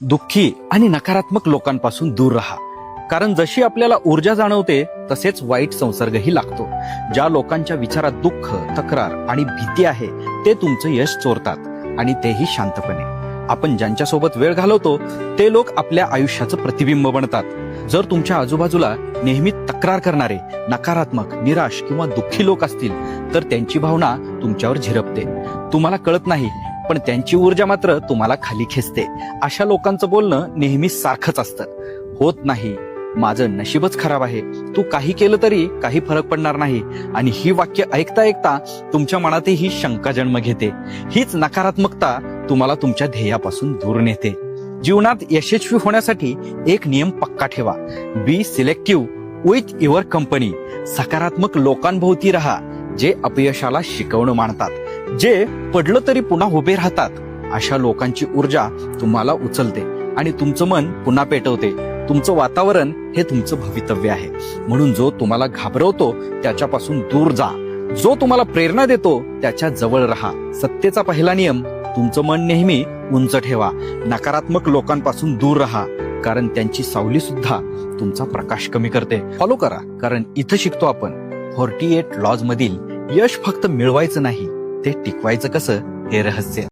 दुःखी आणि नकारात्मक लोकांपासून दूर राहा. कारण जशी आपल्याला ऊर्जा जाणवते तसेच वाईट संसर्गही लागतो. ज्या लोकांच्या विचारात दुःख, तक्रार आणि भीती आहे ते तुमचं यश चोरतात आणि तेही शांतपणे. आपण ज्यांच्यासोबत वेळ घालवतो ते लोक आपल्या आयुष्याचं प्रतिबिंब बनतात. जर तुमच्या आजूबाजूला नेहमी तक्रार करणारे, नकारात्मक, निराश किंवा दुःखी लोक असतील तर त्यांची भावना तुमच्यावर झिरपते. तुम्हाला कळत नाही पण त्यांची ऊर्जा मात्र तुम्हाला खाली खेचते. अशा लोकांचं बोलणं नेहमी सारखंच असतं. होत नाही, माझं नशीबच खराब आहे, तू काही केलं तरी काही फरक पडणार नाही. आणि ही वाक्य ऐकता ऐकता तुमच्या मनातही शंका जन्म घेते. हीच नकारात्मकता तुम्हाला तुमच्या ध्येयापासून दूर नेते. जीवनात यशस्वी होण्यासाठी एक नियम पक्का ठेवा. बी सिलेक्टिव्ह विथ युअर कंपनी. सकारात्मक लोकांभोवती राहा जे अपयशाला शिकवणं मानतात, जे पडलं तरी पुन्हा उभे राहतात. अशा लोकांची ऊर्जा तुम्हाला उचलते आणि तुमचं मन पुन्हा पेटवते. तुमचं वातावरण हे तुमचं भवितव्य आहे. म्हणून जो तुम्हाला घाबरवतो त्याच्यापासून दूर जा. जो तुम्हाला प्रेरणा देतो त्याच्या जवळ राहा. सत्तेचा पहिला नियम, तुमचं मन नेहमी उंच ठेवा. नकारात्मक लोकांपासून दूर राहा कारण त्यांची सावली सुद्धा तुमचा प्रकाश कमी करते. फॉलो करा कारण इथं शिकतो आपण 48 लॉज मधील यश फक्त मिळवायचं नाही, ते टिकवायचं कसं हे रहस्य.